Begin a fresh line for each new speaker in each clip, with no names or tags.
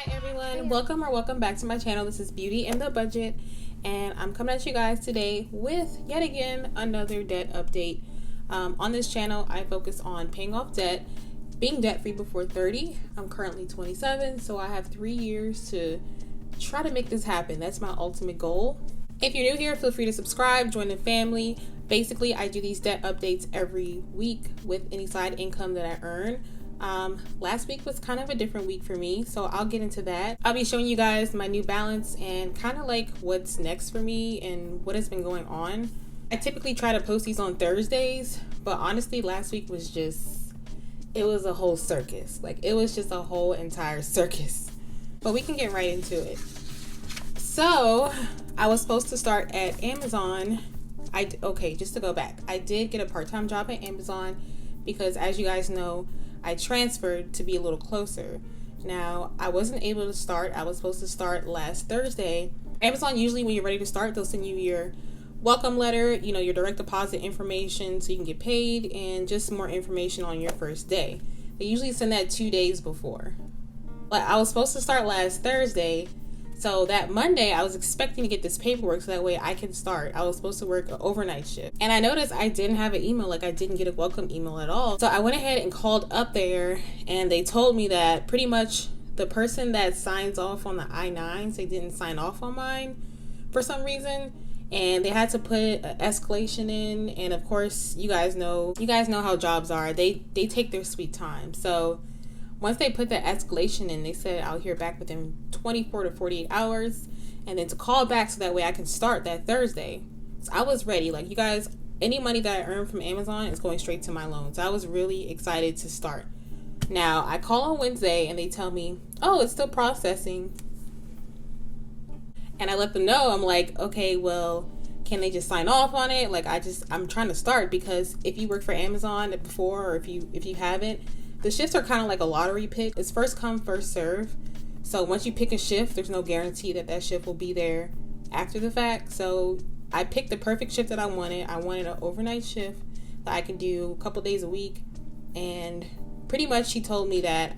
Hi everyone, welcome back to my channel. This is Beauty and the Budget, and I'm coming at you guys today with yet again another debt update. On this channel I focus on paying off debt, being debt free before 30. I'm currently 27, so I have 3 years to try to make this happen. That's my ultimate goal. If you're new here, feel free to subscribe, join the family. Basically, I do these debt updates every week with any side income that I earn. Last week was kind of a different week for me, so I'll get into that. I'll be showing you guys my new balance and kind of like what's next for me and what has been going on. I typically try to post these on Thursdays, but honestly last week was it was a whole circus. Like, it was just a whole entire circus. But we can get right into it. So I was supposed to start at Amazon. Just to go back, I did get a part-time job at Amazon because, as you guys know, I transferred to be a little closer. Now, I wasn't able to start. I was supposed to start last Thursday. Amazon, usually when you're ready to start, they'll send you your welcome letter, your direct deposit information so you can get paid, and just more information on your first day. They usually send that 2 days before. But I was supposed to start last Thursday, so that Monday I was expecting to get this paperwork so that way I can start. I was supposed to work an overnight shift. And I noticed I didn't have an email, like I didn't get a welcome email at all. So I went ahead and called up there, and they told me that pretty much the person that signs off on the I-9s, they didn't sign off on mine for some reason. And they had to put an escalation in, and of course you guys know how jobs are. They take their sweet time. So once they put the escalation in, they said I'll hear back within 24 to 48 hours, and then to call back so that way I can start that Thursday. So I was ready. Like, you guys, any money that I earn from Amazon is going straight to my loan. So I was really excited to start. Now, I call on Wednesday and they tell me, oh, it's still processing. And I let them know, I'm like, okay, well, can they just sign off on it? Like, I'm trying to start, because if you work for Amazon before, or if you haven't, the shifts are kind of like a lottery pick. It's first come, first serve. So once you pick a shift, there's no guarantee that shift will be there after the fact. So I picked the perfect shift that I wanted. I wanted an overnight shift that I can do a couple days a week. And pretty much she told me that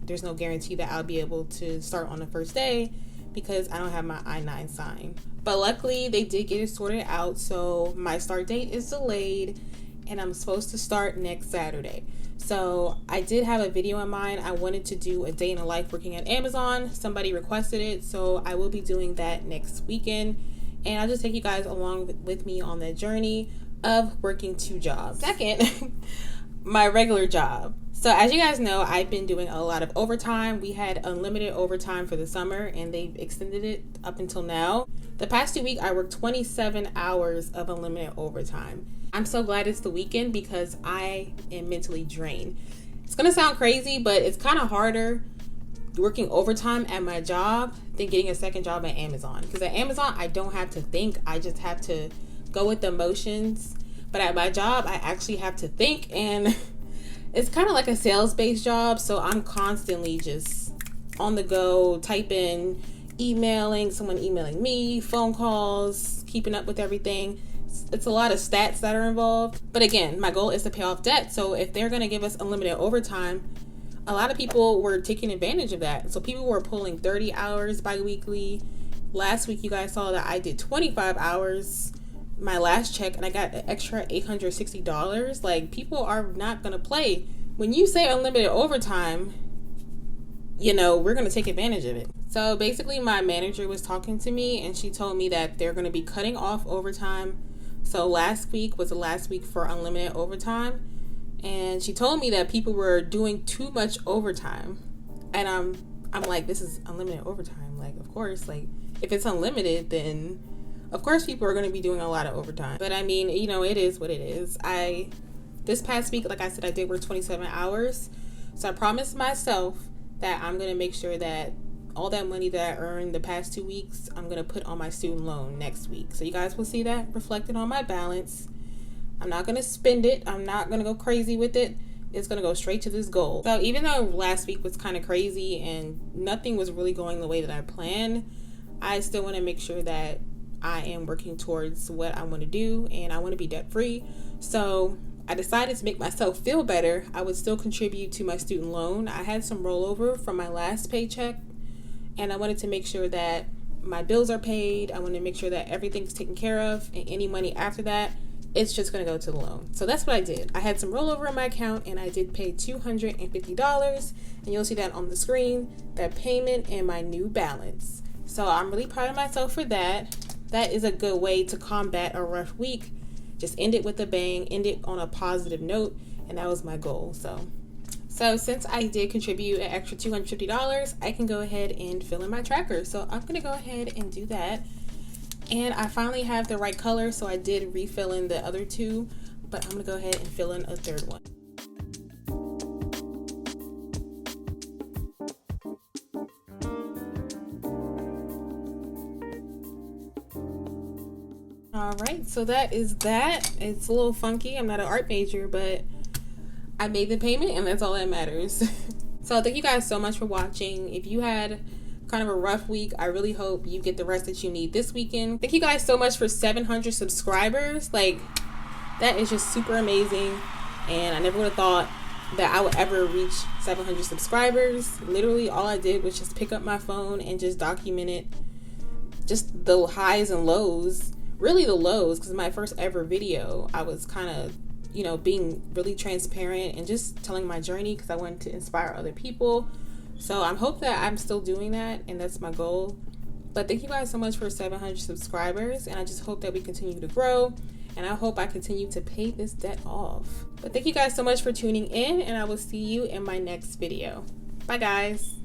there's no guarantee that I'll be able to start on the first day because I don't have my I-9 signed. But luckily they did get it sorted out. So my start date is delayed and I'm supposed to start next Saturday. So I did have a video in mind. I wanted to do a day in the life working at Amazon. Somebody requested it, so I will be doing that next weekend. And I'll just take you guys along with me on that journey of working 2 jobs. Second, my regular job. So as you guys know, I've been doing a lot of overtime. We had unlimited overtime for the summer, and they've extended it up until now. The past 2 weeks, I worked 27 hours of unlimited overtime. I'm so glad it's the weekend because I am mentally drained. It's gonna sound crazy, but it's kind of harder working overtime at my job than getting a second job at Amazon. Because at Amazon, I don't have to think. I just have to go with the motions. But at my job, I actually have to think, and it's kind of like a sales-based job. So I'm constantly just on the go, typing, emailing, someone emailing me, phone calls, keeping up with everything. It's a lot of stats that are involved. But again, my goal is to pay off debt. So if they're going to give us unlimited overtime, a lot of people were taking advantage of that. So people were pulling 30 hours bi-weekly. Last week, you guys saw that I did 25 hours my last check, and I got an extra $860. Like, people are not going to play. When you say unlimited overtime, we're going to take advantage of it. So basically, my manager was talking to me, and she told me that they're going to be cutting off overtime. So last week was the last week for unlimited overtime. And she told me that people were doing too much overtime. And I'm like, this is unlimited overtime. Like, of course, like, if it's unlimited, then of course people are going to be doing a lot of overtime. But I mean, it is what it is. This past week, like I said, I did work 27 hours. So I promised myself that I'm going to make sure that all that money that I earned the past 2 weeks, I'm going to put on my student loan next week. So you guys will see that reflected on my balance. I'm not going to spend it. I'm not going to go crazy with it. It's going to go straight to this goal. So even though last week was kind of crazy and nothing was really going the way that I planned, I still want to make sure that I am working towards what I want to do, and I want to be debt free. So I decided to make myself feel better. I would still contribute to my student loan. I had some rollover from my last paycheck, and I wanted to make sure that my bills are paid. I wanted to make sure that everything's taken care of, and any money after that, it's just going to go to the loan. So that's what I did. I had some rollover in my account, and I did pay $250, and you'll see that on the screen, that payment and my new balance. So I'm really proud of myself for that. That is a good way to combat a rough week. Just end it with a bang, end it on a positive note, and that was my goal. So since I did contribute an extra $250, I can go ahead and fill in my tracker. So I'm going to go ahead and do that. And I finally have the right color, so I did refill in the other two, but I'm going to go ahead and fill in a third one. Alright, so that is that. It's a little funky. I'm not an art major, but I made the payment, and that's all that matters. So thank you guys so much for watching. If you had kind of a rough week, I really hope you get the rest that you need this weekend. Thank you guys so much for 700 subscribers. Like, that is just super amazing, and I never would have thought that I would ever reach 700 subscribers. Literally all I did was just pick up my phone and just document it, just the highs and lows. Really the lows, because my first ever video, I was kind of, you know, being really transparent and just telling my journey because I wanted to inspire other people. So I hope that I'm still doing that, and that's my goal. But thank you guys so much for 700 subscribers, and I just hope that we continue to grow, and I hope I continue to pay this debt off. But thank you guys so much for tuning in, and I will see you in my next video. Bye guys.